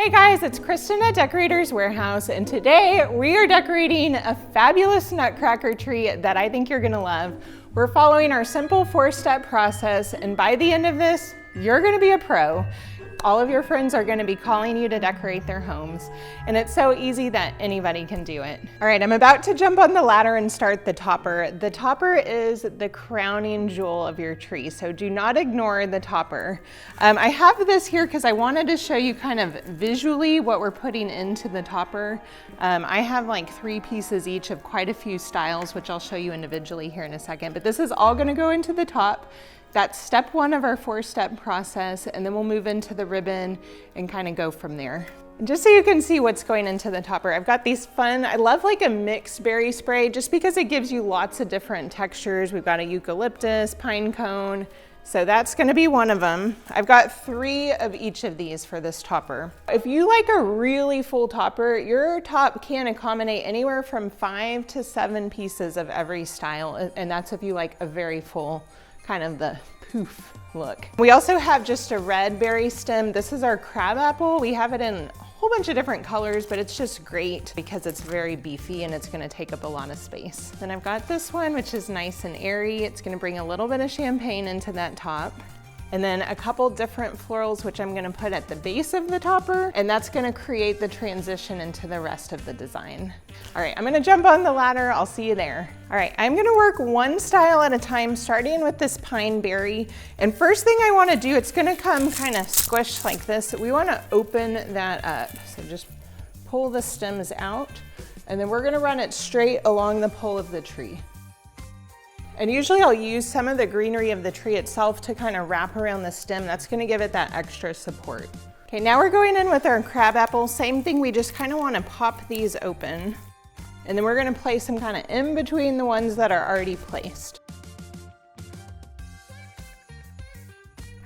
Hey guys, it's Kristen at Decorator's Warehouse, and today we are decorating a fabulous nutcracker tree that I think you're gonna love. We're following our simple 4-step process, and by the end of this, you're gonna be a pro. All of your friends are gonna be calling you to decorate their homes, and it's so easy that anybody can do it. All right, I'm about to jump on the ladder and start the topper. The topper is the crowning jewel of your tree, so do not ignore the topper. I have this here because I wanted to show you kind of visually what we're putting into the topper. I have like 3 pieces each of quite a few styles, which I'll show you individually here in a second, but this is all gonna go into the top. That's step 1 of our 4-step process, and then we'll move into the ribbon and kind of go from there. And just so you can see what's going into the topper, I've got these fun, I love like a mixed berry spray just because it gives you lots of different textures. We've got a eucalyptus, pine cone, so that's gonna be one of them. I've got 3 of each of these for this topper. If you like a really full topper, your top can accommodate anywhere from 5 to 7 pieces of every style, and that's if you like a very full kind of the poof look. We also have just a red berry stem. This is our crabapple. We have it in a whole bunch of different colors, but it's just great because it's very beefy and it's gonna take up a lot of space. Then I've got this one, which is nice and airy. It's gonna bring a little bit of champagne into that top. And then a couple different florals, which I'm gonna put at the base of the topper, and that's gonna create the transition into the rest of the design. All right, I'm gonna jump on the ladder. I'll see you there. All right, I'm gonna work one style at a time, starting with this pine berry. And first thing I wanna do, it's gonna come kind of squished like this. We wanna open that up. So just pull the stems out, and then we're gonna run it straight along the pole of the tree. And usually I'll use some of the greenery of the tree itself to kind of wrap around the stem. That's gonna give it that extra support. Okay, now we're going in with our crabapple. Same thing, we just kind of want to pop these open. And then we're gonna place them kind of in between the ones that are already placed.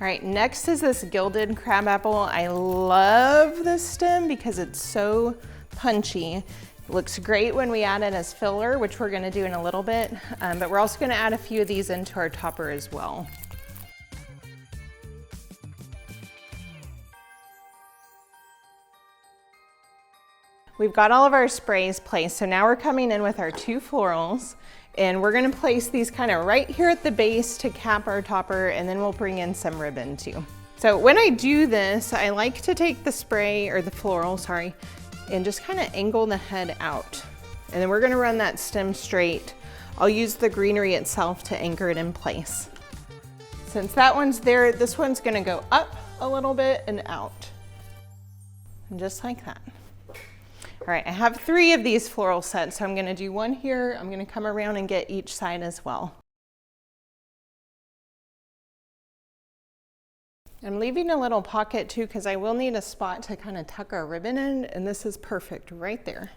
All right, next is this gilded crabapple. I love this stem because it's so punchy. It looks great when we add it as filler, which we're gonna do in a little bit, but we're also gonna add a few of these into our topper as well. We've got all of our sprays placed, so now we're coming in with our 2 florals, and we're gonna place these kind of right here at the base to cap our topper, and then we'll bring in some ribbon too. So when I do this, I like to take the spray, or the floral, sorry, and just kind of angle the head out. And then we're gonna run that stem straight. I'll use the greenery itself to anchor it in place. Since that one's there, this one's gonna go up a little bit and out. And just like that. All right, I have 3 of these floral sets, so I'm gonna do one here. I'm gonna come around and get each side as well. I'm leaving a little pocket too because I will need a spot to kind of tuck our ribbon in, and this is perfect right there.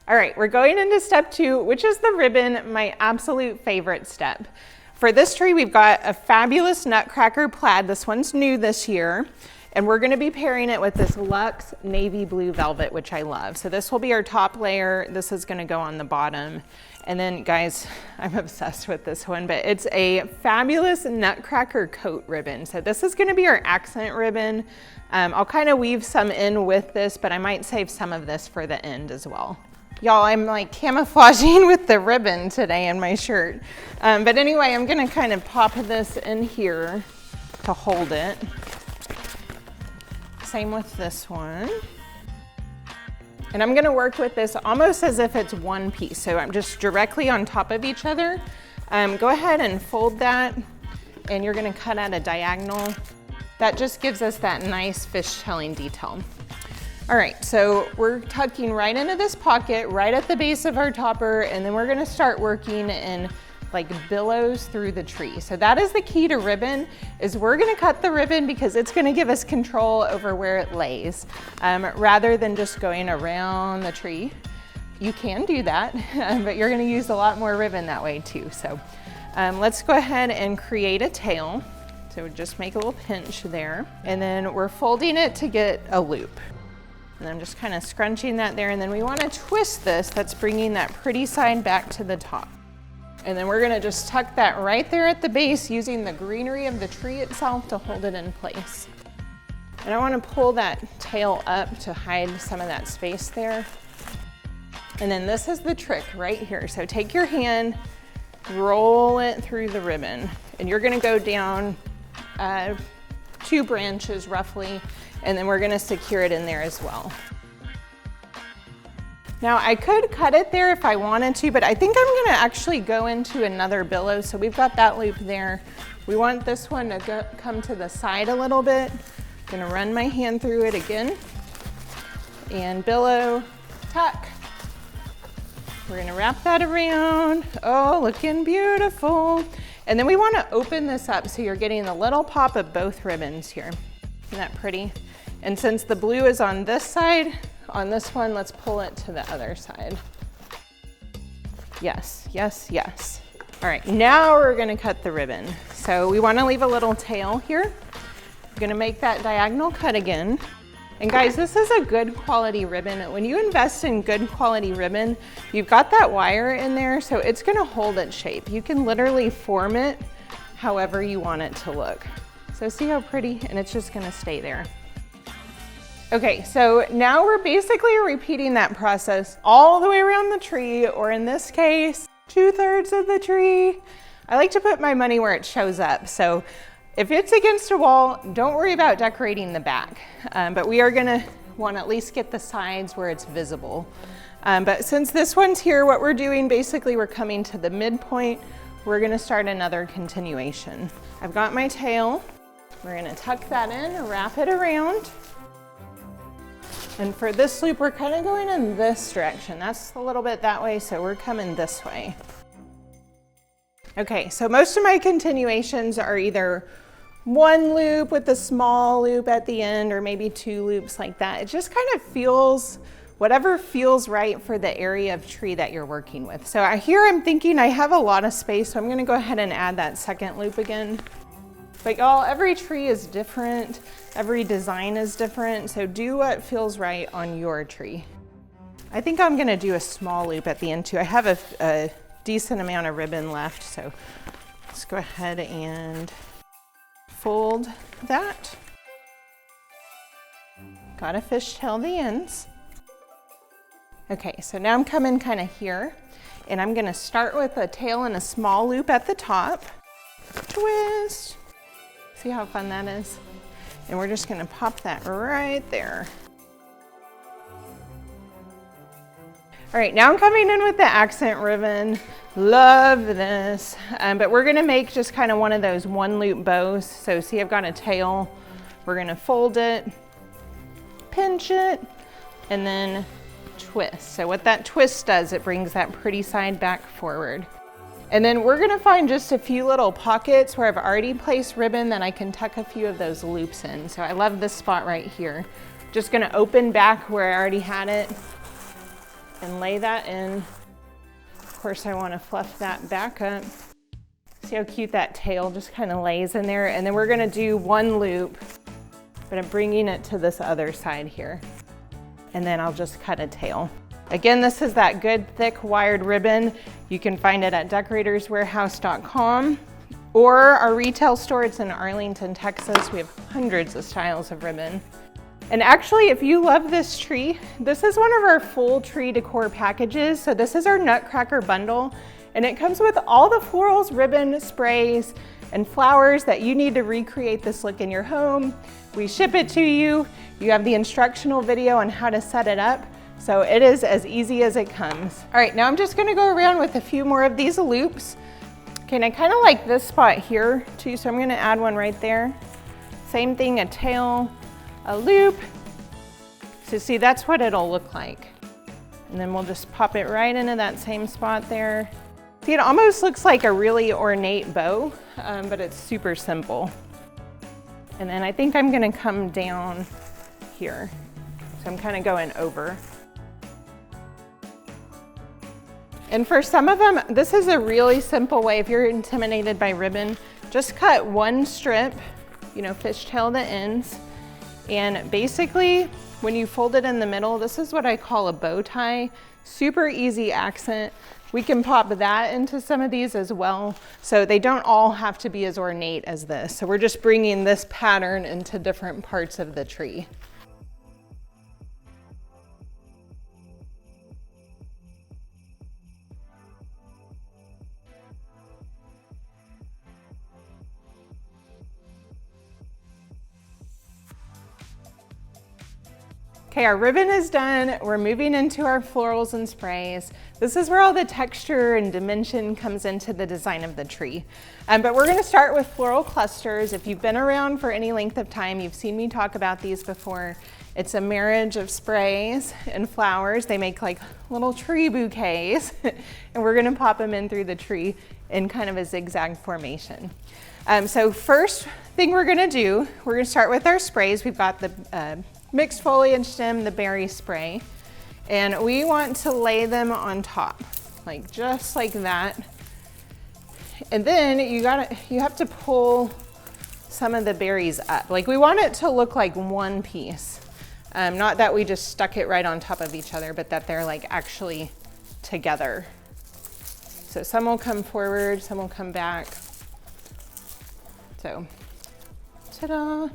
All right, we're going into step 2, which is the ribbon, my absolute favorite step. For this tree, we've got a fabulous Nutcracker plaid. This one's new this year. And we're gonna be pairing it with this luxe navy blue velvet, which I love. So this will be our top layer. This is gonna go on the bottom. And then guys, I'm obsessed with this one, but it's a fabulous Nutcracker coat ribbon. So this is gonna be our accent ribbon. I'll kind of weave some in with this, but I might save some of this for the end as well. Y'all, I'm like camouflaging with the ribbon today in my shirt. But anyway, I'm gonna kind of pop this in here to hold it. Same with this one. And I'm gonna work with this almost as if it's one piece. So I'm just directly on top of each other. Go ahead and fold that, and you're gonna cut at a diagonal. That just gives us that nice fishtailing detail. All right, so we're tucking right into this pocket, right at the base of our topper, and then we're gonna start working in like billows through the tree. So that is the key to ribbon, is we're gonna cut the ribbon because it's gonna give us control over where it lays, rather than just going around the tree. You can do that, but you're gonna use a lot more ribbon that way too. So let's go ahead and create a tail. So just make a little pinch there, and then we're folding it to get a loop. And I'm just kind of scrunching that there, and then we wanna twist this. That's bringing that pretty side back to the top. And then we're gonna just tuck that right there at the base using the greenery of the tree itself to hold it in place. And I wanna pull that tail up to hide some of that space there. And then this is the trick right here. So take your hand, roll it through the ribbon, and you're gonna go down 2 branches roughly, and then we're gonna secure it in there as well. Now I could cut it there if I wanted to, but I think I'm gonna actually go into another billow. So we've got that loop there. We want this one to come to the side a little bit. I'm gonna run my hand through it again. And billow, tuck. We're gonna wrap that around. Oh, looking beautiful. And then we wanna open this up so you're getting the little pop of both ribbons here. Isn't that pretty? And since the blue is on this side, on this one, let's pull it to the other side. Yes, yes, yes. All right, now we're gonna cut the ribbon. So we wanna leave a little tail here. I'm gonna make that diagonal cut again. And guys, this is a good quality ribbon. When you invest in good quality ribbon, you've got that wire in there, so it's gonna hold its shape. You can literally form it however you want it to look. So see how pretty, and it's just gonna stay there. Okay, so now we're basically repeating that process all the way around the tree, or in this case, 2/3 of the tree. I like to put my money where it shows up. So if it's against a wall, don't worry about decorating the back, but we are gonna want to at least get the sides where it's visible. But since this one's here, what we're doing, basically we're coming to the midpoint. We're gonna start another continuation. I've got my tail. We're gonna tuck that in, wrap it around. And for this loop, we're kind of going in this direction. That's a little bit that way, so we're coming this way. Okay, so most of my continuations are either 1 loop with a small loop at the end, or maybe 2 loops like that. It just kind of feels, whatever feels right for the area of tree that you're working with. So here I'm thinking I have a lot of space, so I'm gonna go ahead and add that second loop again. But y'all, every tree is different, every design is different, so do what feels right on your tree. I think I'm gonna do a small loop at the end too. I have a decent amount of ribbon left, so let's go ahead and fold that. Gotta fishtail the ends. Okay, so now I'm coming kind of here, and I'm gonna start with a tail and a small loop at the top. Twist. See how fun that is? And we're just gonna pop that right there. All right, now I'm coming in with the accent ribbon. Love this, but we're gonna make just kind of one of those 1 loop bows. So see, I've got a tail. We're gonna fold it, pinch it, and then twist. So what that twist does, it brings that pretty side back forward. And then we're gonna find just a few little pockets where I've already placed ribbon that I can tuck a few of those loops in. So I love this spot right here. Just gonna open back where I already had it and lay that in. Of course, I wanna fluff that back up. See how cute that tail just kind of lays in there. And then we're gonna do 1 loop, but I'm bringing it to this other side here. And then I'll just cut a tail. Again, this is that good thick wired ribbon. You can find it at decoratorswarehouse.com or our retail store. It's in Arlington, Texas. We have hundreds of styles of ribbon. And actually, if you love this tree, this is one of our full tree decor packages. So this is our Nutcracker bundle, and it comes with all the florals, ribbon, sprays, and flowers that you need to recreate this look in your home. We ship it to you. You have the instructional video on how to set it up. So it is as easy as it comes. All right, now I'm just gonna go around with a few more of these loops. Okay, and I kind of like this spot here too, so I'm gonna add one right there. Same thing, a tail, a loop. So see, that's what it'll look like. And then we'll just pop it right into that same spot there. See, it almost looks like a really ornate bow, but it's super simple. And then I think I'm gonna come down here. So I'm kind of going over. And for some of them, this is a really simple way. If you're intimidated by ribbon, just cut 1 strip, you know, fishtail the ends. And basically when you fold it in the middle, this is what I call a bow tie. Super easy accent. We can pop that into some of these as well. So they don't all have to be as ornate as this. So we're just bringing this pattern into different parts of the tree. Okay, our ribbon is done. We're moving into our florals and sprays. This is where all the texture and dimension comes into the design of the tree. But we're gonna start with floral clusters. If you've been around for any length of time, you've seen me talk about these before. It's a marriage of sprays and flowers. They make like little tree bouquets, and we're gonna pop them in through the tree in kind of a zigzag formation. So first thing we're gonna do, we're gonna start with our sprays. We've got the mixed foliage stem, the berry spray, and we want to lay them on top, like just like that. And then you have to pull some of the berries up. Like we want it to look like one piece. Not that we just stuck it right on top of each other, but that they're like actually together. So some will come forward, some will come back. So, ta-da.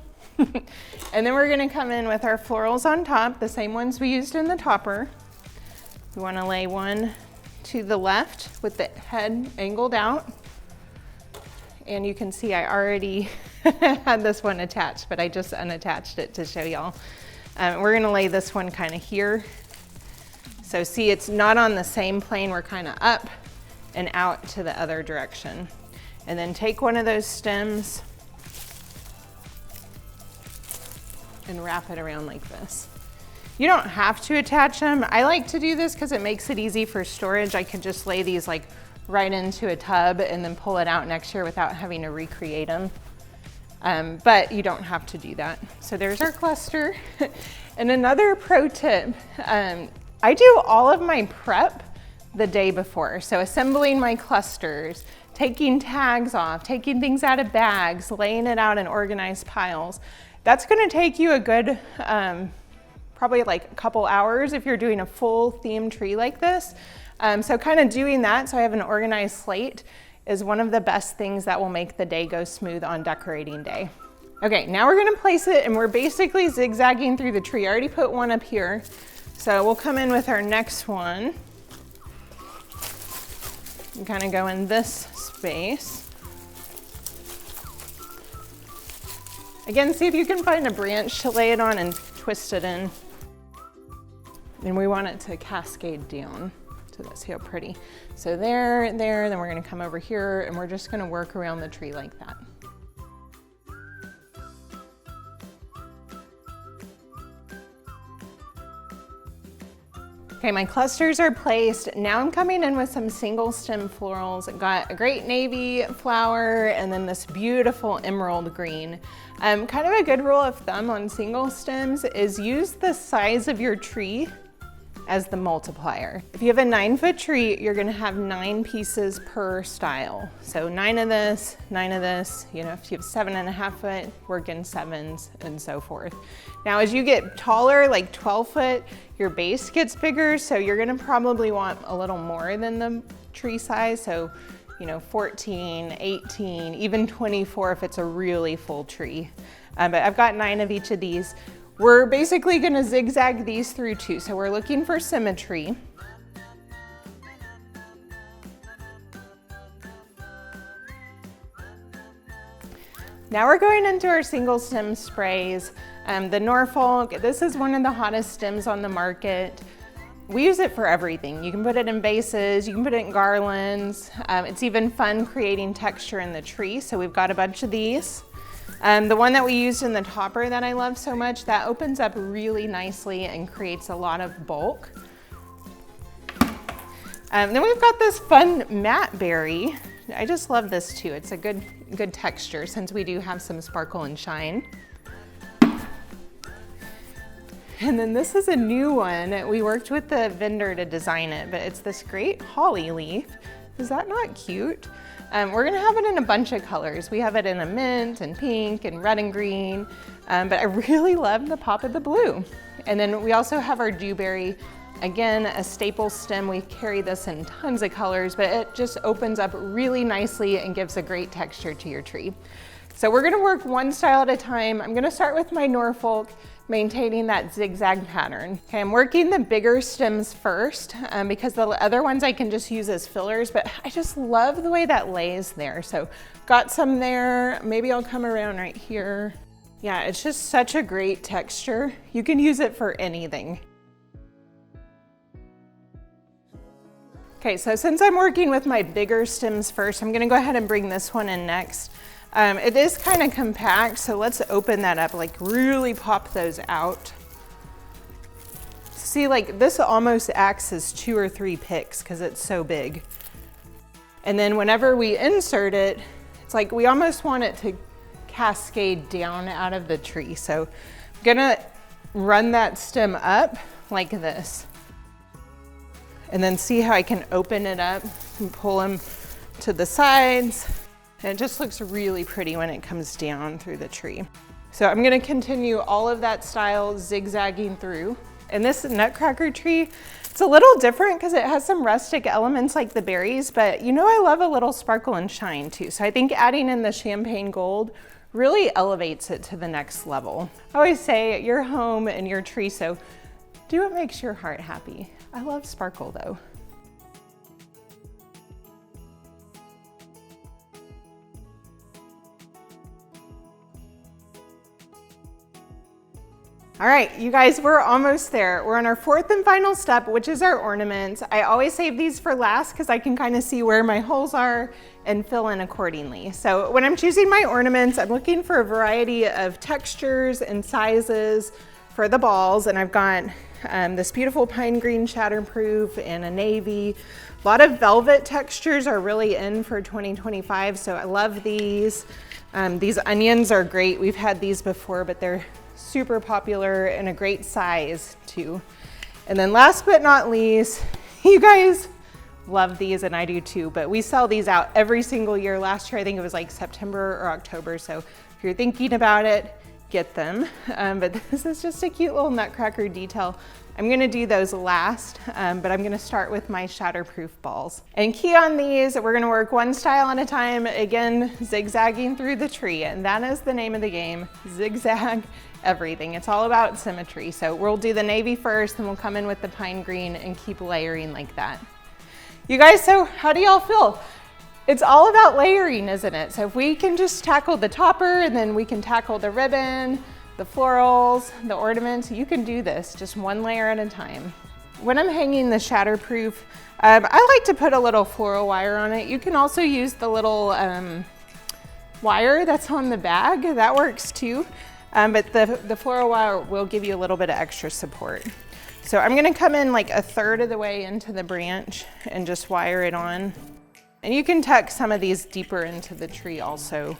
And then we're gonna come in with our florals on top, the same ones we used in the topper. We wanna lay one to the left with the head angled out. And you can see I already had this one attached, but I just unattached it to show y'all. We're gonna lay this one kind of here. So see, it's not on the same plane, we're kind of up and out to the other direction. And then take one of those stems and wrap it around like this. You don't have to attach them. I like to do this because it makes it easy for storage. I can just lay these like right into a tub and then pull it out next year without having to recreate them. But you don't have to do that. So there's our cluster. And another pro tip, I do all of my prep the day before. So assembling my clusters, taking tags off, taking things out of bags, laying it out in organized piles. That's gonna take you a good, probably like a couple hours if you're doing a full theme tree like this. So kind of doing that, so I have an organized slate, is one of the best things that will make the day go smooth on decorating day. Okay, now we're gonna place it, and we're basically zigzagging through the tree. I already put one up here. So we'll come in with our next one and kind of go in this space. Again, see if you can find a branch to lay it on and twist it in. And we want it to cascade down. So that's how pretty. So there, then we're gonna come over here and we're just gonna work around the tree like that. Okay, my clusters are placed. Now I'm coming in with some single stem florals. I've got a great navy flower and then this beautiful emerald green. Kind of a good rule of thumb on single stems is use the size of your tree as the multiplier. If you have a 9-foot tree, you're gonna have 9 pieces per style. So 9 of this, 9 of this, you know, if you have 7.5 foot, work in 7s and so forth. Now, as you get taller, like 12 foot, your base gets bigger, so you're gonna probably want a little more than the tree size. So, you know, 14, 18, even 24 if it's a really full tree. But I've got 9 of each of these. We're basically gonna zigzag these through too. So we're looking for symmetry. Now we're going into our single stem sprays. The Norfolk, this is one of the hottest stems on the market. We use it for everything. You can put it in vases, you can put it in garlands. It's even fun creating texture in the tree. So we've got a bunch of these. The one that we used in the topper that I love so much, that opens up really nicely and creates a lot of bulk. Then we've got this fun matte berry. I just love this too. It's a good texture since we do have some sparkle and shine. And then this is a new one. We worked with the vendor to design it, but it's this great holly leaf. Is that not cute? We're gonna have it in a bunch of colors. We have it in a mint and pink and red and green, but I really love the pop of the blue. And then we also have our dewberry. Again, a staple stem. We carry this in tons of colors, but it just opens up really nicely and gives a great texture to your tree. So we're gonna work one style at a time. I'm gonna start with my Norfolk, maintaining that zigzag pattern. Okay, I'm working the bigger stems first because the other ones I can just use as fillers, but I just love the way that lays there. So got some there, maybe I'll come around right here. Yeah, it's just such a great texture. You can use it for anything. Okay, so since I'm working with my bigger stems first, I'm gonna go ahead and bring this one in next. It is kind of compact, so let's open that up, like really pop those out. See, like this almost acts as 2 or 3 picks because it's so big. And then whenever we insert it, it's like we almost want it to cascade down out of the tree. So I'm gonna run that stem up like this. And then see how I can open it up and pull them to the sides. And it just looks really pretty when it comes down through the tree. So I'm gonna continue all of that style zigzagging through. And this Nutcracker tree, it's a little different because it has some rustic elements like the berries, but you know I love a little sparkle and shine too. So I think adding in the champagne gold really elevates it to the next level. I always say your home and your tree, so do what makes your heart happy. I love sparkle though. All right, you guys, we're almost there. We're on our 4th and final step, which is our ornaments. I always save these for last because I can kind of see where my holes are and fill in accordingly. So when I'm choosing my ornaments, I'm looking for a variety of textures and sizes for the balls, and I've got this beautiful pine green shatterproof and a navy. A lot of velvet textures are really in for 2025, so I love these. These onions are great. We've had these before, but they're super popular and a great size too. And then last but not least, you guys love these and I do too, but we sell these out every single year. Last year, I think it was like September or October. So if you're thinking about it, get them. But this is just a cute little Nutcracker detail. I'm gonna do those last, but I'm gonna start with my shatterproof balls. And key on these, we're gonna work one style at a time, again, zigzagging through the tree, and that is the name of the game, zigzag everything. It's all about symmetry. So we'll do the navy first, then we'll come in with the pine green and keep layering like that. You guys, so how do y'all feel? It's all about layering, isn't it? So if we can just tackle the topper and then we can tackle the ribbon, the florals, the ornaments, you can do this just one layer at a time. When I'm hanging the shatterproof, I like to put a little floral wire on it. You can also use the little wire that's on the bag, that works too. But the floral wire will give you a little bit of extra support. So I'm gonna come in like 1/3 of the way into the branch and just wire it on. And you can tuck some of these deeper into the tree also.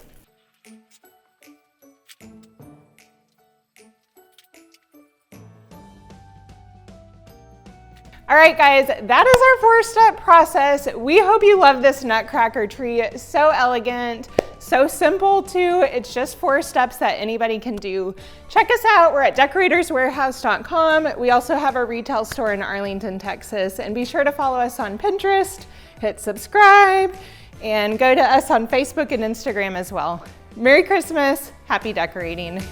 All right, guys, that is our 4-step process. We hope you love this Nutcracker tree. So elegant, so simple too. It's just 4 steps that anybody can do. Check us out. We're at decoratorswarehouse.com. We also have a retail store in Arlington, Texas. And be sure to follow us on Pinterest, hit subscribe, and go to us on Facebook and Instagram as well. Merry Christmas, happy decorating.